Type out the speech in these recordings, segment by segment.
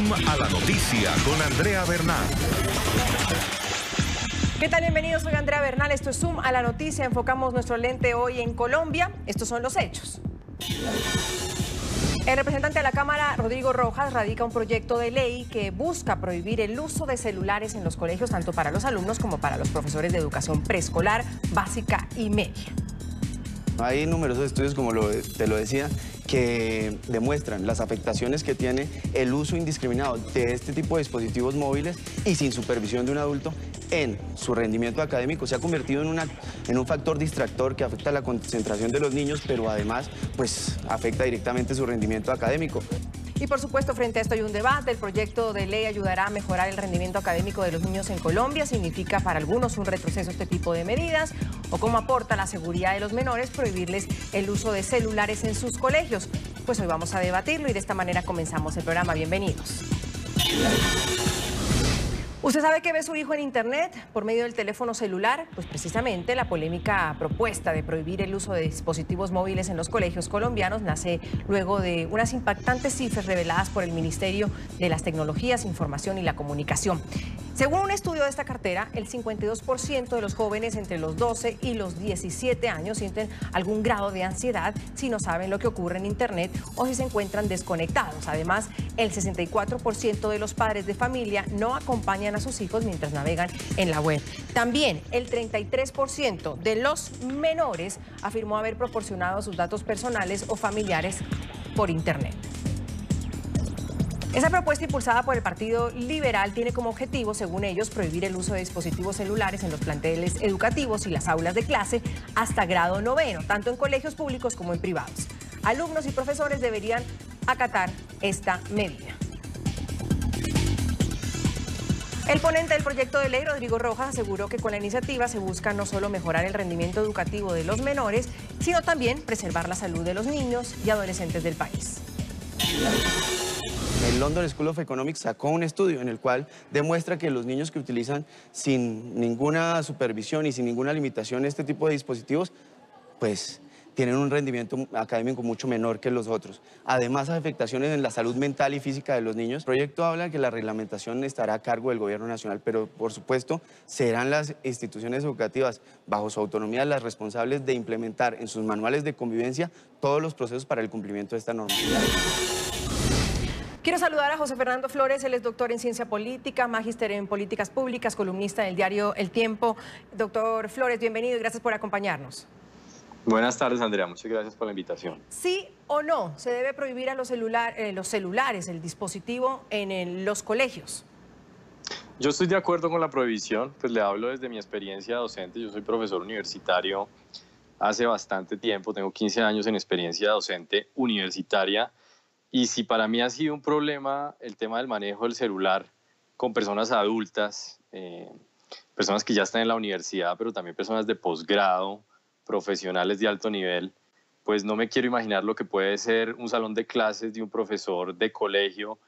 Zoom a la noticia con Andrea Bernal. ¿Qué tal? Bienvenidos, soy Andrea Bernal, esto es Zoom a la noticia. Enfocamos nuestro lente hoy en Colombia. Estos son los hechos. El representante de la Cámara, Rodrigo Rojas, radica un proyecto de ley que busca prohibir el uso de celulares en los colegios, tanto para los alumnos como para los profesores de educación preescolar, básica y media. Hay numerosos estudios, como te lo decía, que demuestran las afectaciones que tiene el uso indiscriminado de este tipo de dispositivos móviles y sin supervisión de un adulto en su rendimiento académico. Se ha convertido en un factor distractor que afecta la concentración de los niños, pero además pues, afecta directamente su rendimiento académico. Y por supuesto, frente a esto hay un debate. El proyecto de ley ayudará a mejorar el rendimiento académico de los niños en Colombia. ¿Significa para algunos un retroceso este tipo de medidas? ¿O cómo aporta la seguridad de los menores prohibirles el uso de celulares en sus colegios? Pues hoy vamos a debatirlo y de esta manera comenzamos el programa. Bienvenidos. ¿Usted sabe qué ve su hijo en Internet por medio del teléfono celular? Pues precisamente la polémica propuesta de prohibir el uso de dispositivos móviles en los colegios colombianos nace luego de unas impactantes cifras reveladas por el Ministerio de las Tecnologías, Información y la Comunicación. Según un estudio de esta cartera, el 52% de los jóvenes entre los 12 y los 17 años sienten algún grado de ansiedad si no saben lo que ocurre en Internet o si se encuentran desconectados. Además, el 64% de los padres de familia no acompañan a sus hijos mientras navegan en la web. También el 33% de los menores afirmó haber proporcionado sus datos personales o familiares por Internet. Esa propuesta impulsada por el Partido Liberal tiene como objetivo, según ellos, prohibir el uso de dispositivos celulares en los planteles educativos y las aulas de clase hasta grado 9º, tanto en colegios públicos como en privados. Alumnos y profesores deberían acatar esta medida. El ponente del proyecto de ley, Rodrigo Rojas, aseguró que con la iniciativa se busca no solo mejorar el rendimiento educativo de los menores, sino también preservar la salud de los niños y adolescentes del país. El London School of Economics sacó un estudio en el cual demuestra que los niños que utilizan sin ninguna supervisión y sin ninguna limitación este tipo de dispositivos, pues tienen un rendimiento académico mucho menor que los otros. Además, hay afectaciones en la salud mental y física de los niños. El proyecto habla que la reglamentación estará a cargo del gobierno nacional, pero por supuesto serán las instituciones educativas bajo su autonomía las responsables de implementar en sus manuales de convivencia todos los procesos para el cumplimiento de esta normativa. Quiero saludar a José Fernando Flores, él es doctor en ciencia política, magíster en políticas públicas, columnista del diario El Tiempo. Doctor Flores, bienvenido y gracias por acompañarnos. Buenas tardes, Andrea. Muchas gracias por la invitación. ¿Sí o no se debe prohibir a los celulares, el dispositivo en los colegios? Yo estoy de acuerdo con la prohibición, pues le hablo desde mi experiencia docente. Yo soy profesor universitario hace bastante tiempo, tengo 15 años en experiencia docente universitaria. Y si para mí ha sido un problema el tema del manejo del celular con personas adultas, personas que ya están en la universidad, pero también personas de posgrado, profesionales de alto nivel, pues no me quiero imaginar lo que puede ser un salón de clases de un profesor de colegio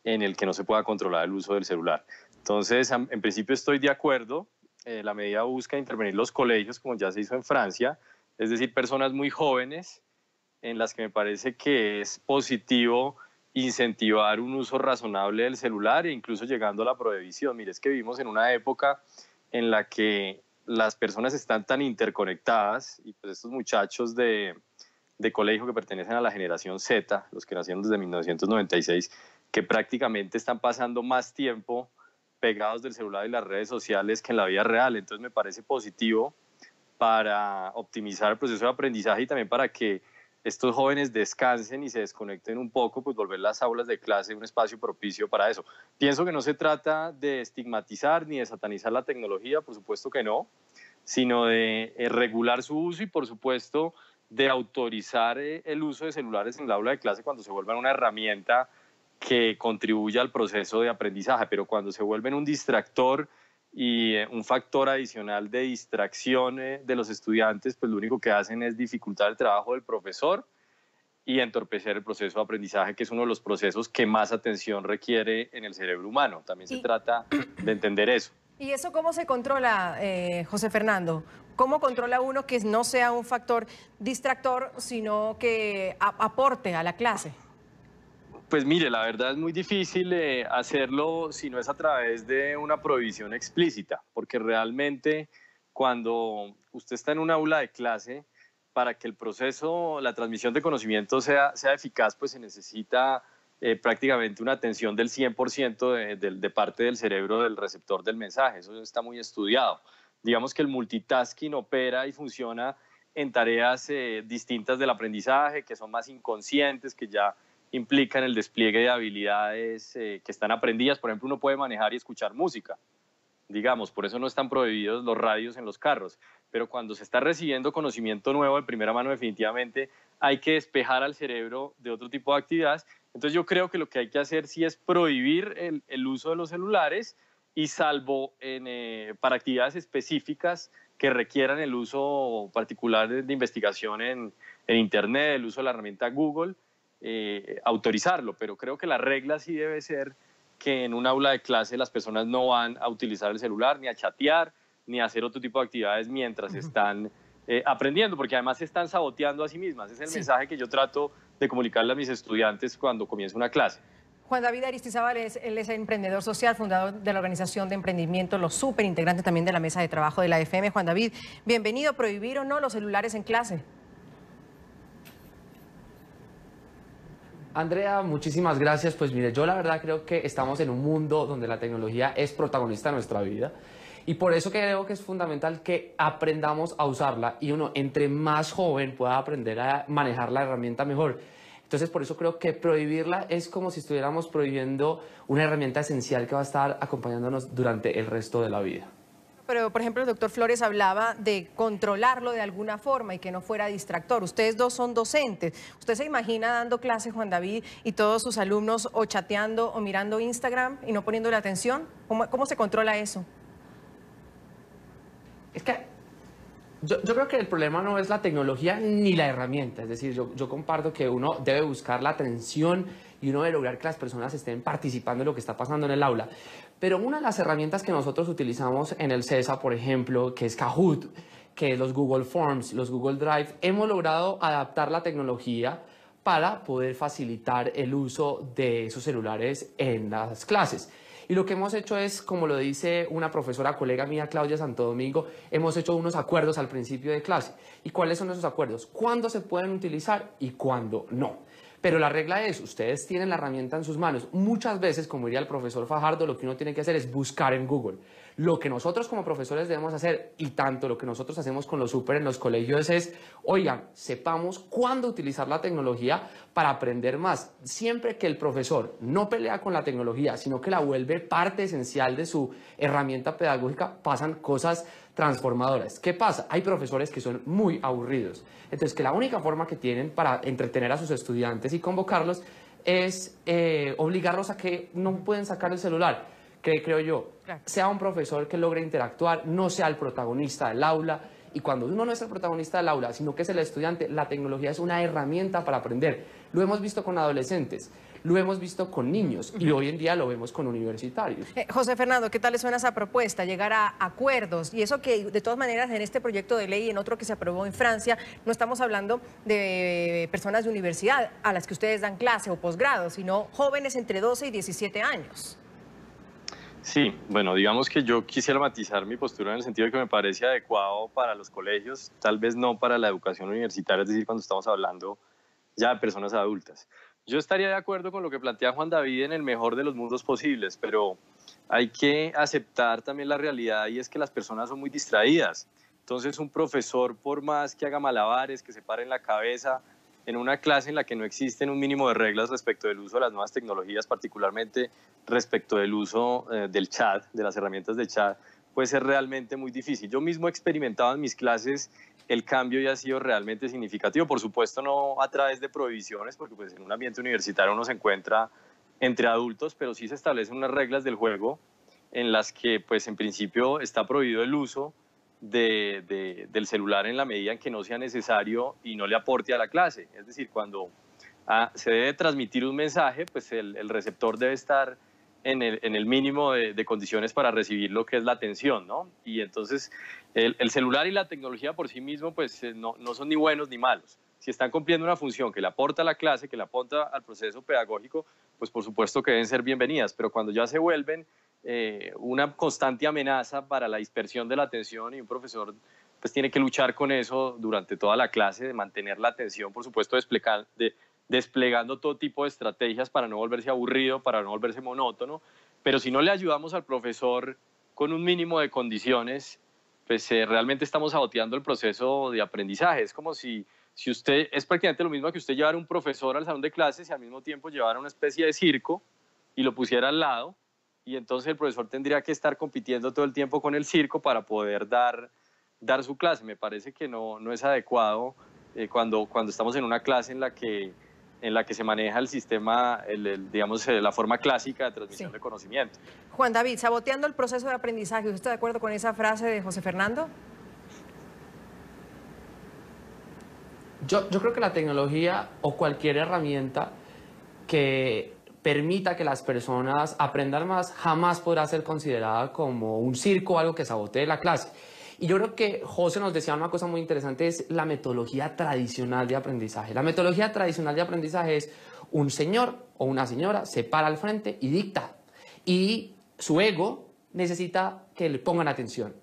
en el que no se pueda controlar el uso del celular. Entonces, en principio estoy de acuerdo. La medida busca intervenir los colegios, como ya se hizo en Francia, es decir, personas muy jóvenes, en las que me parece que es positivo incentivar un uso razonable del celular e incluso llegando a la prohibición. Mire, es que vivimos en una época en la que las personas están tan interconectadas y pues estos muchachos de colegio que pertenecen a la generación Z, los que nacieron desde 1996, que prácticamente están pasando más tiempo pegados del celular y las redes sociales que en la vida real. Entonces me parece positivo para optimizar el proceso de aprendizaje y también para que estos jóvenes descansen y se desconecten un poco, pues volver las aulas de clase un espacio propicio para eso. Pienso que no se trata de estigmatizar ni de satanizar la tecnología, por supuesto que no, sino de regular su uso y por supuesto de autorizar el uso de celulares en el aula de clase cuando se vuelvan una herramienta que contribuya al proceso de aprendizaje, pero cuando se vuelven un distractor y un factor adicional de distracción de los estudiantes, pues lo único que hacen es dificultar el trabajo del profesor y entorpecer el proceso de aprendizaje, que es uno de los procesos que más atención requiere en el cerebro humano. También se trata de entender eso. ¿Y eso cómo se controla, José Fernando? ¿Cómo controla uno que no sea un factor distractor, sino que aporte a la clase? Pues mire, la verdad es muy difícil hacerlo si no es a través de una prohibición explícita, porque realmente cuando usted está en un aula de clase, para que el proceso, la transmisión de conocimiento sea eficaz, pues se necesita prácticamente una atención del 100% de parte del cerebro del receptor del mensaje. Eso está muy estudiado. Digamos que el multitasking opera y funciona en tareas distintas del aprendizaje, que son más inconscientes, que ya implican el despliegue de habilidades que están aprendidas. Por ejemplo, uno puede manejar y escuchar música, digamos, por eso no están prohibidos los radios en los carros, pero cuando se está recibiendo conocimiento nuevo de primera mano, definitivamente hay que despejar al cerebro de otro tipo de actividades. Entonces yo creo que lo que hay que hacer sí es prohibir el uso de los celulares, y salvo para actividades específicas que requieran el uso particular de investigación en Internet, el uso de la herramienta Google, autorizarlo, pero creo que la regla sí debe ser que en un aula de clase las personas no van a utilizar el celular, ni a chatear, ni a hacer otro tipo de actividades mientras están aprendiendo, porque además se están saboteando a sí mismas. Es el mensaje que yo trato de comunicarle a mis estudiantes cuando comienza una clase. Juan David Aristizábal, él es emprendedor social, fundador de la organización de emprendimiento Los Súper, integrante también de la mesa de trabajo de la FM. Juan David, bienvenido. ¿Prohibir o no los celulares en clase? Andrea, muchísimas gracias. Pues mire, yo la verdad creo que estamos en un mundo donde la tecnología es protagonista de nuestra vida, y por eso creo que es fundamental que aprendamos a usarla, y uno entre más joven pueda aprender a manejar la herramienta mejor. Entonces por eso creo que prohibirla es como si estuviéramos prohibiendo una herramienta esencial que va a estar acompañándonos durante el resto de la vida. Pero, por ejemplo, el doctor Flores hablaba de controlarlo de alguna forma y que no fuera distractor. Ustedes dos son docentes. ¿Usted se imagina dando clases, Juan David, y todos sus alumnos o chateando o mirando Instagram y no poniéndole atención? ¿Cómo se controla eso? Es que yo creo que el problema no es la tecnología ni la herramienta. Es decir, yo comparto que uno debe buscar la atención y uno debe lograr que las personas estén participando en lo que está pasando en el aula. Pero una de las herramientas que nosotros utilizamos en el CESA, por ejemplo, que es Kahoot, que es los Google Forms, los Google Drive, hemos logrado adaptar la tecnología para poder facilitar el uso de esos celulares en las clases. Y lo que hemos hecho es, como lo dice una profesora colega mía, Claudia Santo Domingo, hemos hecho unos acuerdos al principio de clase. ¿Y cuáles son esos acuerdos? ¿Cuándo se pueden utilizar y cuándo no? Pero la regla es, ustedes tienen la herramienta en sus manos. Muchas veces, como diría el profesor Fajardo, lo que uno tiene que hacer es buscar en Google. Lo que nosotros como profesores debemos hacer, y tanto lo que nosotros hacemos con los súper en los colegios, es, oigan, sepamos cuándo utilizar la tecnología para aprender más. Siempre que el profesor no pelea con la tecnología, sino que la vuelve parte esencial de su herramienta pedagógica, pasan cosas transformadoras. ¿Qué pasa? Hay profesores que son muy aburridos. Entonces, que la única forma que tienen para entretener a sus estudiantes y convocarlos es obligarlos a que no pueden sacar el celular. Que creo yo, claro, sea un profesor que logre interactuar, no sea el protagonista del aula. Y cuando uno no es el protagonista del aula, sino que es el estudiante, la tecnología es una herramienta para aprender. Lo hemos visto con adolescentes, lo hemos visto con niños y hoy en día lo vemos con universitarios. José Fernando, ¿qué tal le suena esa propuesta? Llegar a acuerdos, y eso que de todas maneras en este proyecto de ley y en otro que se aprobó en Francia, no estamos hablando de personas de universidad a las que ustedes dan clase o posgrado, sino jóvenes entre 12 y 17 años. Sí, bueno, digamos que yo quisiera matizar mi postura en el sentido de que me parece adecuado para los colegios, tal vez no para la educación universitaria, es decir, cuando estamos hablando ya de personas adultas. Yo estaría de acuerdo con lo que plantea Juan David en el mejor de los mundos posibles, pero hay que aceptar también la realidad, y es que las personas son muy distraídas. Entonces, un profesor, por más que haga malabares, que se pare en la cabeza, en una clase en la que no existen un mínimo de reglas respecto del uso de las nuevas tecnologías, particularmente respecto del uso del chat, de las herramientas de chat, puede ser realmente muy difícil. Yo mismo he experimentado en mis clases el cambio y ha sido realmente significativo. Por supuesto, no a través de prohibiciones, porque pues, en un ambiente universitario uno se encuentra entre adultos, pero sí se establecen unas reglas del juego en las que, pues, en principio está prohibido el uso del celular en la medida en que no sea necesario y no le aporte a la clase. Es decir, cuando se debe transmitir un mensaje, pues el receptor debe estar en el mínimo de condiciones para recibir lo que es la atención, ¿no? Y entonces el celular y la tecnología por sí mismo pues no son ni buenos ni malos. si están cumpliendo una función que le aporta a la clase, que le aporta al proceso pedagógico, pues por supuesto que deben ser bienvenidas, pero cuando ya se vuelven una constante amenaza para la dispersión de la atención y un profesor pues tiene que luchar con eso durante toda la clase, de mantener la atención, por supuesto, desplegando todo tipo de estrategias para no volverse aburrido, para no volverse monótono, pero si no le ayudamos al profesor con un mínimo de condiciones, pues realmente estamos saboteando el proceso de aprendizaje. Es como si usted, es prácticamente lo mismo que usted llevara un profesor al salón de clases y al mismo tiempo llevara una especie de circo y lo pusiera al lado, y entonces el profesor tendría que estar compitiendo todo el tiempo con el circo para poder dar su clase. Me parece que no es adecuado cuando estamos en una clase en la que se maneja el sistema, digamos, la forma clásica de transmisión de conocimiento. Juan David, saboteando el proceso de aprendizaje, ¿usted está de acuerdo con esa frase de José Fernando? Yo creo que la tecnología o cualquier herramienta que permita que las personas aprendan más jamás podrá ser considerada como un circo o algo que sabotee la clase. Y yo creo que José nos decía una cosa muy interesante, es la metodología tradicional de aprendizaje. La metodología tradicional de aprendizaje es un señor o una señora se para al frente y dicta. Y su ego necesita que le pongan atención.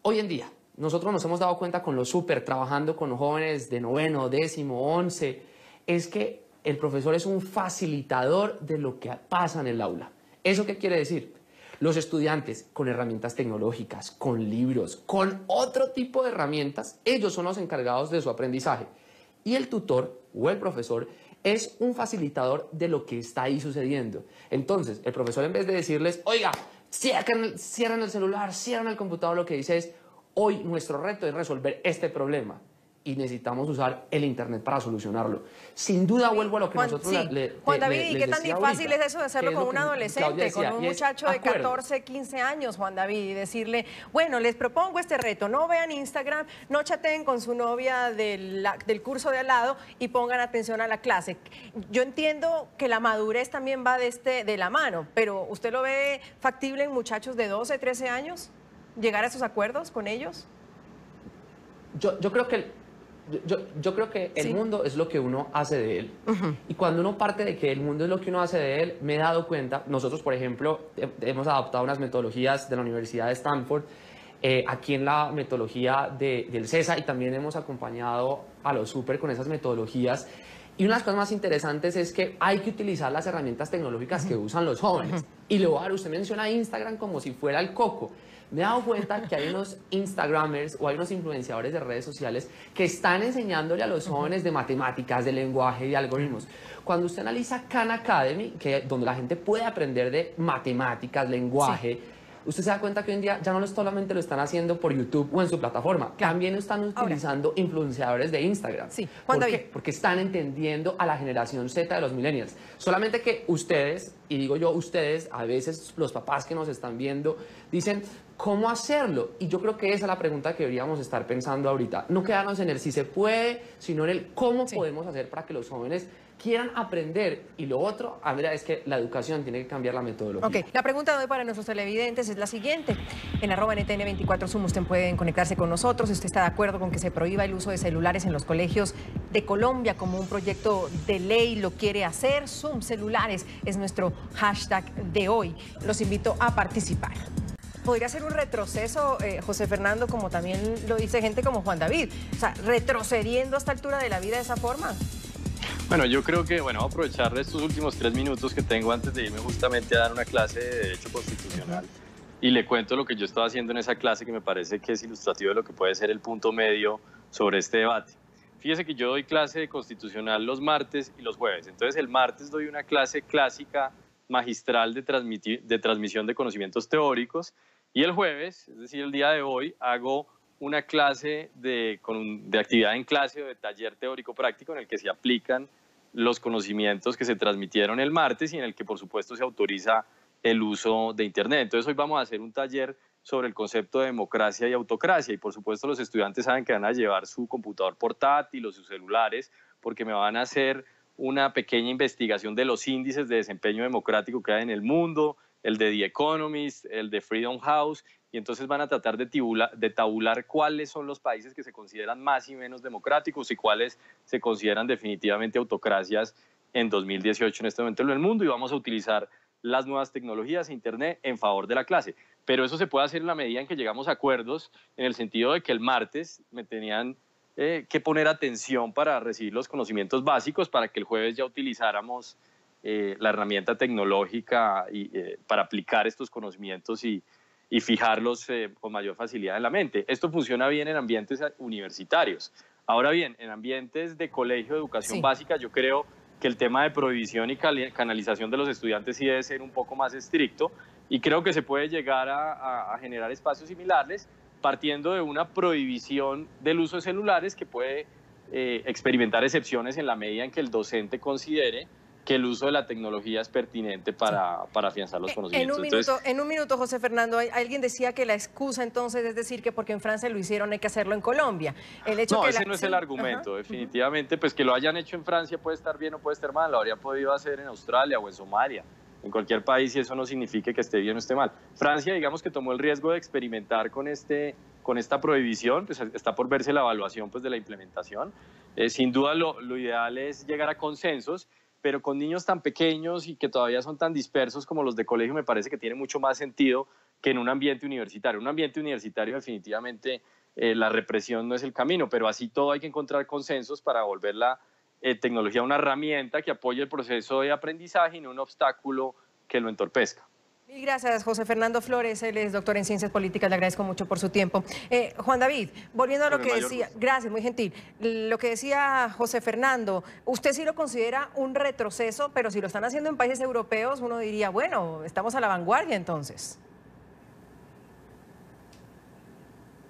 Hoy en día, nosotros nos hemos dado cuenta con los súper, trabajando con jóvenes de 9º, 10º, 11, es que el profesor es un facilitador de lo que pasa en el aula. ¿Eso qué quiere decir? Los estudiantes con herramientas tecnológicas, con libros, con otro tipo de herramientas, ellos son los encargados de su aprendizaje. Y el tutor o el profesor es un facilitador de lo que está ahí sucediendo. Entonces, el profesor, en vez de decirles, oiga, cierren el celular, cierren el computador, lo que dice es, hoy nuestro reto es resolver este problema y necesitamos usar el Internet para solucionarlo. Sin duda vuelvo a lo que nosotros Juan David, ¿y qué tan difícil es eso de hacerlo con un adolescente, con un muchacho de 14, 15 años, Juan David, y decirle, bueno, les propongo este reto, no vean Instagram, no chateen con su novia del curso de al lado y pongan atención a la clase? Yo entiendo que la madurez también va de la mano, pero ¿usted lo ve factible en muchachos de 12, 13 años? ¿Llegar a esos acuerdos con ellos? Yo creo que el mundo es lo que uno hace de él. Y cuando uno parte de que el mundo es lo que uno hace de él, me he dado cuenta, nosotros, por ejemplo, hemos adoptado unas metodologías de la Universidad de Stanford, aquí en la metodología del CESA, y también hemos acompañado a los súper con esas metodologías. Y una de las cosas más interesantes es que hay que utilizar las herramientas tecnológicas que usan los jóvenes. Y luego, usted menciona Instagram como si fuera el coco. Me he dado cuenta que hay unos Instagramers o hay unos influenciadores de redes sociales que están enseñándole a los jóvenes de matemáticas, de lenguaje, de algoritmos. Cuando usted analiza Khan Academy, donde la gente puede aprender de matemáticas, lenguaje, usted se da cuenta que hoy en día ya no solamente lo están haciendo por YouTube o en su plataforma, también están utilizando influenciadores de Instagram. ¿Por qué? Porque están entendiendo a la generación Z de los millennials. Solamente que ustedes, y digo yo ustedes, a veces los papás que nos están viendo, dicen, ¿cómo hacerlo? Y yo creo que esa es la pregunta que deberíamos estar pensando ahorita. No quedarnos en el si se puede, sino en el cómo podemos hacer para que los jóvenes quieran aprender. Y lo otro, Andrea, es que la educación tiene que cambiar la metodología. Ok, la pregunta de hoy para nuestros televidentes es la siguiente. En @NTN24 Zoom ustedes pueden conectarse con nosotros. Si usted está de acuerdo con que se prohíba el uso de celulares en los colegios de Colombia como un proyecto de ley, lo quiere hacer. Zoom Celulares es nuestro hashtag de hoy. Los invito a participar. ¿Podría ser un retroceso, José Fernando, como también lo dice gente como Juan David? O sea, retrocediendo a esta altura de la vida de esa forma. Bueno, yo creo que, voy a aprovechar estos últimos 3 minutos que tengo antes de irme justamente a dar una clase de Derecho Constitucional. Y le cuento lo que yo estaba haciendo en esa clase, que me parece que es ilustrativo de lo que puede ser el punto medio sobre este debate. Fíjese que yo doy clase de Constitucional los martes y los jueves. Entonces, el martes doy una clase clásica magistral de transmisión de conocimientos teóricos. Y el jueves, es decir, el día de hoy, hago una clase de actividad en clase o de taller teórico práctico en el que se aplican los conocimientos que se transmitieron el martes y en el que, por supuesto, se autoriza el uso de Internet. Entonces, hoy vamos a hacer un taller sobre el concepto de democracia y autocracia. Y, por supuesto, los estudiantes saben que van a llevar su computador portátil o sus celulares porque me van a hacer una pequeña investigación de los índices de desempeño democrático que hay en el mundo, el de The Economist, el de Freedom House, y entonces van a tratar de tabular cuáles son los países que se consideran más y menos democráticos y cuáles se consideran definitivamente autocracias en 2018 en este momento en el mundo, y vamos a utilizar las nuevas tecnologías e Internet en favor de la clase. Pero eso se puede hacer en la medida en que llegamos a acuerdos, en el sentido de que el martes me tenían que poner atención para recibir los conocimientos básicos, para que el jueves ya utilizáramos la herramienta tecnológica para aplicar estos conocimientos y fijarlos con mayor facilidad en la mente. Esto funciona bien en ambientes universitarios. Ahora bien, en ambientes de colegio de educación básica, yo creo que el tema de prohibición y canalización de los estudiantes sí debe ser un poco más estricto, y creo que se puede llegar a generar espacios similares partiendo de una prohibición del uso de celulares que puede experimentar excepciones en la medida en que el docente considere que el uso de la tecnología es pertinente para afianzar los conocimientos. En un minuto, José Fernando, alguien decía que la excusa entonces es decir que porque en Francia lo hicieron hay que hacerlo en Colombia. Ese no es el argumento, definitivamente, pues que lo hayan hecho en Francia puede estar bien o puede estar mal, lo habría podido hacer en Australia o en Somalia, en cualquier país, y eso no significa que esté bien o esté mal. Francia, digamos que tomó el riesgo de experimentar con esta prohibición, pues está por verse la evaluación pues, de la implementación. Sin duda lo ideal es llegar a consensos, pero con niños tan pequeños y que todavía son tan dispersos como los de colegio, me parece que tiene mucho más sentido que en un ambiente universitario. En un ambiente universitario definitivamente la represión no es el camino, pero así todo hay que encontrar consensos para volver la tecnología una herramienta que apoye el proceso de aprendizaje y no un obstáculo que lo entorpezca. Mil gracias, José Fernando Flores, él es doctor en Ciencias Políticas, le agradezco mucho por su tiempo. Juan David, volviendo a lo que decía, gracias, muy gentil, lo que decía José Fernando, usted sí lo considera un retroceso, pero si lo están haciendo en países europeos, uno diría, bueno, estamos a la vanguardia entonces.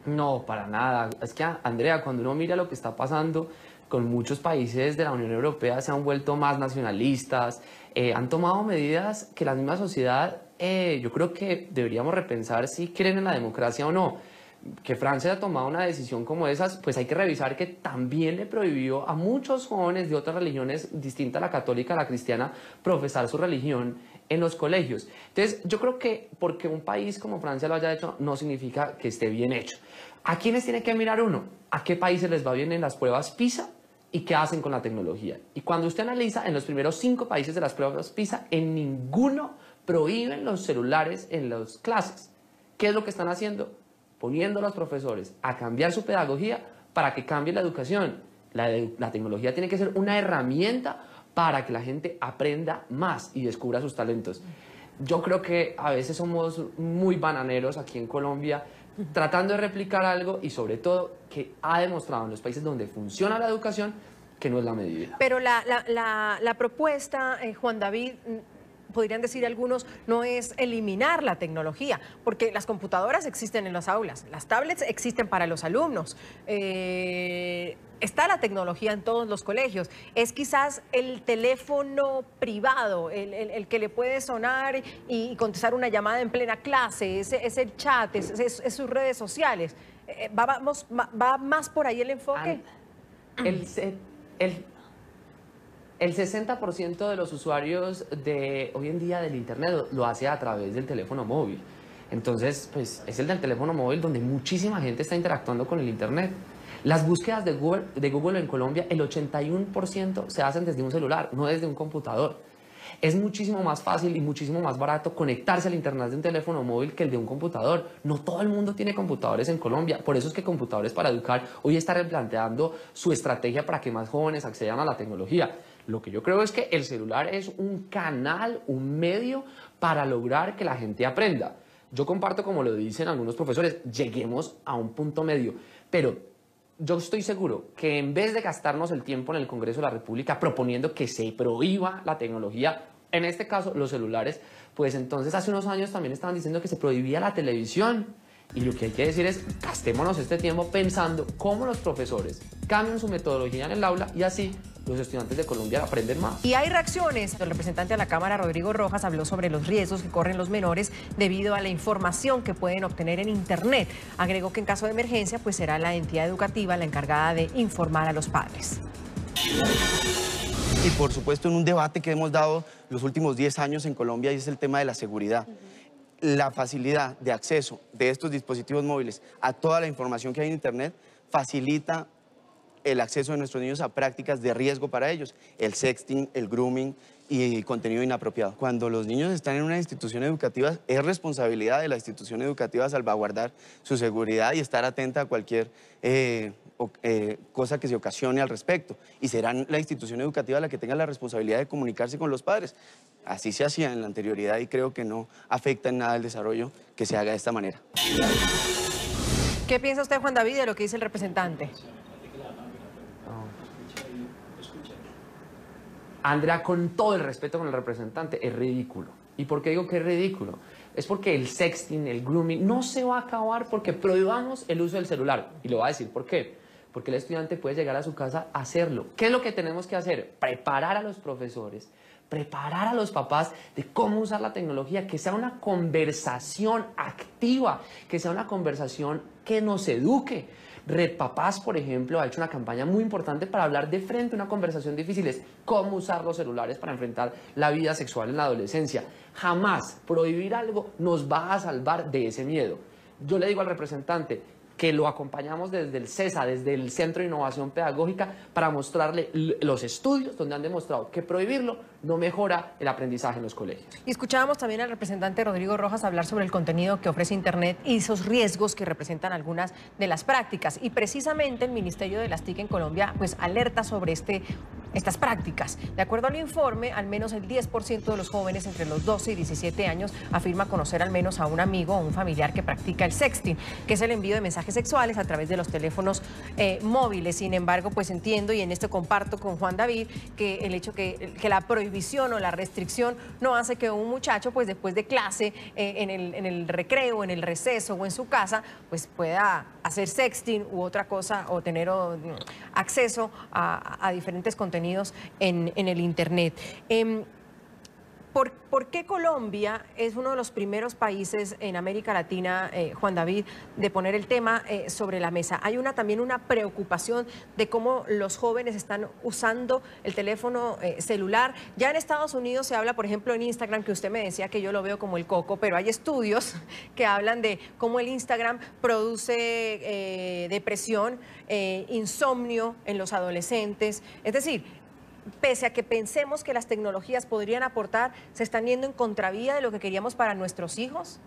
No, para nada. Es que, Andrea, cuando uno mira lo que está pasando con muchos países de la Unión Europea, se han vuelto más nacionalistas, han tomado medidas que la misma sociedad, yo creo que deberíamos repensar si creen en la democracia o no. Que Francia haya tomado una decisión como esas, pues hay que revisar que también le prohibió a muchos jóvenes de otras religiones distintas a la católica, a la cristiana, profesar su religión en los colegios. Entonces, yo creo que porque un país como Francia lo haya hecho, no significa que esté bien hecho. ¿A quiénes tiene que mirar uno? ¿A qué países les va bien en las pruebas PISA? ¿Y qué hacen con la tecnología? Y cuando usted analiza, en los primeros 5 países de las pruebas PISA, en ninguno prohíben los celulares en las clases. ¿Qué es lo que están haciendo? Poniendo a los profesores a cambiar su pedagogía para que cambie la educación. La tecnología tiene que ser una herramienta para que la gente aprenda más y descubra sus talentos. Yo creo que a veces somos muy bananeros aquí en Colombia, tratando de replicar algo y sobre todo que ha demostrado en los países donde funciona la educación que no es la medida. Pero la propuesta, Juan David, podrían decir algunos, no es eliminar la tecnología, porque las computadoras existen en las aulas, las tablets existen para los alumnos, está la tecnología en todos los colegios. Es quizás el teléfono privado, el que le puede sonar y contestar una llamada en plena clase, es el chat, es sus redes sociales. ¿Va más por ahí el enfoque? El 60% de los usuarios de hoy en día del Internet lo hace a través del teléfono móvil. Entonces, pues es el del teléfono móvil donde muchísima gente está interactuando con el Internet. Las búsquedas de Google en Colombia, el 81% se hacen desde un celular, no desde un computador. Es muchísimo más fácil y muchísimo más barato conectarse al Internet de un teléfono móvil que el de un computador. No todo el mundo tiene computadores en Colombia. Por eso es que Computadores para Educar hoy está replanteando su estrategia para que más jóvenes accedan a la tecnología. Lo que yo creo es que el celular es un canal, un medio para lograr que la gente aprenda. Yo comparto, como lo dicen algunos profesores, lleguemos a un punto medio, pero yo estoy seguro que en vez de gastarnos el tiempo en el Congreso de la República proponiendo que se prohíba la tecnología, en este caso los celulares, pues entonces hace unos años también estaban diciendo que se prohibía la televisión. Y lo que hay que decir es, gastémonos este tiempo pensando cómo los profesores cambian su metodología en el aula y así los estudiantes de Colombia aprenden más. Y hay reacciones. El representante de la Cámara, Rodrigo Rojas, habló sobre los riesgos que corren los menores debido a la información que pueden obtener en Internet. Agregó que en caso de emergencia, pues será la entidad educativa la encargada de informar a los padres. Y por supuesto en un debate que hemos dado los últimos 10 años en Colombia y es el tema de la seguridad. la facilidad de acceso de estos dispositivos móviles a toda la información que hay en Internet facilita el acceso de nuestros niños a prácticas de riesgo para ellos, el sexting, el grooming y contenido inapropiado. Cuando los niños están en una institución educativa, es responsabilidad de la institución educativa salvaguardar su seguridad y estar atenta a cualquier cosa que se ocasione al respecto. Y será la institución educativa la que tenga la responsabilidad de comunicarse con los padres. Así se hacía en la anterioridad y creo que no afecta en nada el desarrollo que se haga de esta manera. ¿Qué piensa usted, Juan David, de lo que dice el representante? Andrea, con todo el respeto con el representante, es ridículo. ¿Y por qué digo que es ridículo? Es porque el sexting, el grooming, no se va a acabar porque prohibamos el uso del celular. Y le voy a decir por qué. Porque el estudiante puede llegar a su casa a hacerlo. ¿Qué es lo que tenemos que hacer? Preparar a los profesores, preparar a los papás de cómo usar la tecnología, que sea una conversación activa, que sea una conversación que nos eduque. Red Papás, por ejemplo, ha hecho una campaña muy importante para hablar de frente a una conversación difícil, es cómo usar los celulares para enfrentar la vida sexual en la adolescencia. Jamás prohibir algo nos va a salvar de ese miedo. Yo le digo al representante que lo acompañamos desde el CESA, desde el Centro de Innovación Pedagógica, para mostrarle los estudios donde han demostrado que prohibirlo no mejora el aprendizaje en los colegios. Y escuchábamos también al representante Rodrigo Rojas hablar sobre el contenido que ofrece Internet y esos riesgos que representan algunas de las prácticas. Y precisamente el Ministerio de las TIC en Colombia pues alerta sobre estas prácticas. De acuerdo al informe, al menos el 10% de los jóvenes entre los 12 y 17 años afirma conocer al menos a un amigo o un familiar que practica el sexting, que es el envío de mensajes sexuales a través de los teléfonos móviles. Sin embargo, pues entiendo y en esto comparto con Juan David que el hecho que la prohibición o la restricción no hace que un muchacho pues después de clase en el recreo, en el receso o en su casa pues pueda hacer sexting u otra cosa o tener acceso a diferentes contenidos en el Internet. ¿Por qué Colombia es uno de los primeros países en América Latina, Juan David, de poner el tema sobre la mesa? Hay también una preocupación de cómo los jóvenes están usando el teléfono celular. Ya en Estados Unidos se habla, por ejemplo, en Instagram, que usted me decía que yo lo veo como el coco, pero hay estudios que hablan de cómo el Instagram produce depresión, insomnio en los adolescentes. Es decir, pese a que pensemos que las tecnologías podrían aportar, ¿se están yendo en contravía de lo que queríamos para nuestros hijos?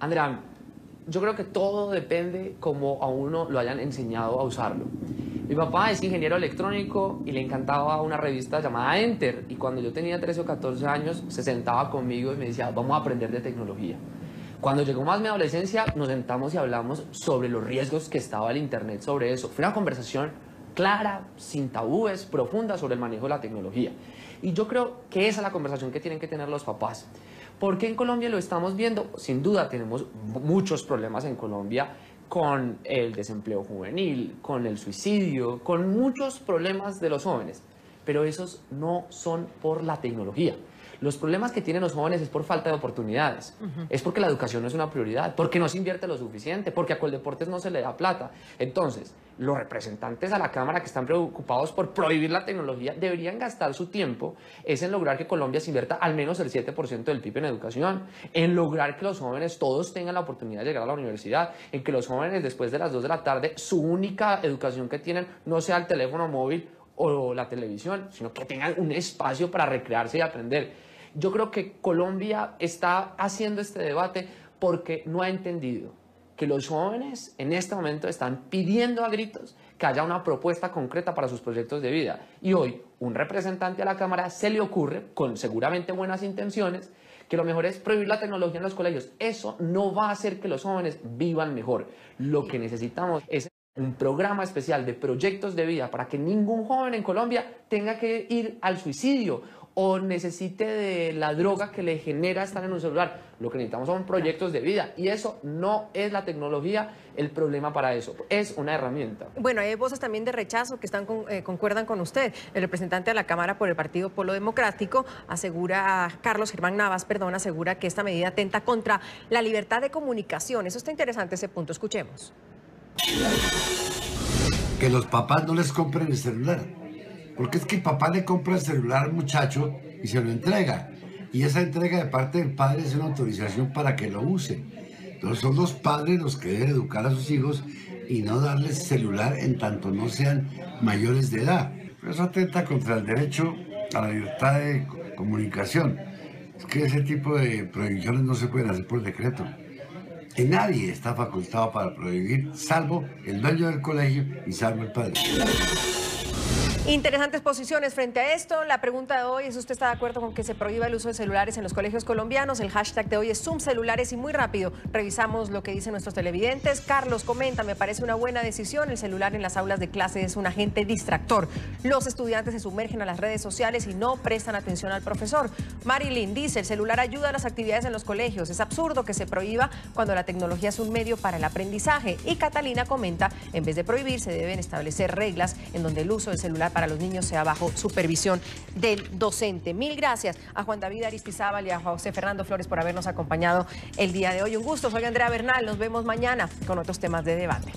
Andrea, yo creo que todo depende cómo a uno lo hayan enseñado a usarlo. Mi papá es ingeniero electrónico y le encantaba una revista llamada Enter. Y cuando yo tenía 13 o 14 años, se sentaba conmigo y me decía, vamos a aprender de tecnología. Cuando llegó más mi adolescencia, nos sentamos y hablamos sobre los riesgos que estaba el Internet sobre eso. Fue una conversación clara, sin tabúes, profunda sobre el manejo de la tecnología. Y yo creo que esa es la conversación que tienen que tener los papás. ¿Por qué en Colombia lo estamos viendo? Sin duda tenemos muchos problemas en Colombia con el desempleo juvenil, con el suicidio, con muchos problemas de los jóvenes. Pero esos no son por la tecnología. Los problemas que tienen los jóvenes es por falta de oportunidades, es porque la educación no es una prioridad, porque no se invierte lo suficiente, porque a Coldeportes no se le da plata. Entonces, los representantes a la Cámara que están preocupados por prohibir la tecnología deberían gastar su tiempo es en lograr que Colombia se invierta al menos el 7% del PIB en educación, en lograr que los jóvenes todos tengan la oportunidad de llegar a la universidad, en que los jóvenes después de las 2 de la tarde su única educación que tienen no sea el teléfono móvil o la televisión, sino que tengan un espacio para recrearse y aprender. Yo creo que Colombia está haciendo este debate porque no ha entendido que los jóvenes en este momento están pidiendo a gritos que haya una propuesta concreta para sus proyectos de vida. Y hoy, un representante a la Cámara se le ocurre, con seguramente buenas intenciones, que lo mejor es prohibir la tecnología en los colegios. Eso no va a hacer que los jóvenes vivan mejor. Lo que necesitamos es un programa especial de proyectos de vida para que ningún joven en Colombia tenga que ir al suicidio o necesite de la droga que le genera estar en un celular. Lo que necesitamos son proyectos de vida y eso no es la tecnología el problema para eso, es una herramienta. Bueno, hay voces también de rechazo que concuerdan con usted. El representante de la Cámara por el Partido Polo Democrático Carlos Germán Navas, asegura que esta medida atenta contra la libertad de comunicación. Eso está interesante, ese punto. Escuchemos. Que los papás no les compren el celular. Porque es que el papá le compra el celular al muchacho y se lo entrega. Y esa entrega de parte del padre es una autorización para que lo use. Entonces son los padres los que deben educar a sus hijos y no darles celular en tanto no sean mayores de edad. Eso atenta contra el derecho a la libertad de comunicación. Es que ese tipo de prohibiciones no se pueden hacer por decreto. Y nadie está facultado para prohibir, salvo el dueño del colegio y salvo el padre. Interesantes posiciones frente a esto. La pregunta de hoy es: ¿usted está de acuerdo con que se prohíba el uso de celulares en los colegios colombianos? El hashtag de hoy es Zoom Celulares y muy rápido revisamos lo que dicen nuestros televidentes. Carlos comenta: me parece una buena decisión. El celular en las aulas de clase es un agente distractor. Los estudiantes se sumergen a las redes sociales y no prestan atención al profesor. Marilyn dice: el celular ayuda a las actividades en los colegios. Es absurdo que se prohíba cuando la tecnología es un medio para el aprendizaje. Y Catalina comenta: en vez de prohibir, se deben establecer reglas en donde el uso del celular para los niños sea bajo supervisión del docente. Mil gracias a Juan David Aristizábal y a José Fernando Flores por habernos acompañado el día de hoy. Un gusto, soy Andrea Bernal. Nos vemos mañana con otros temas de debate.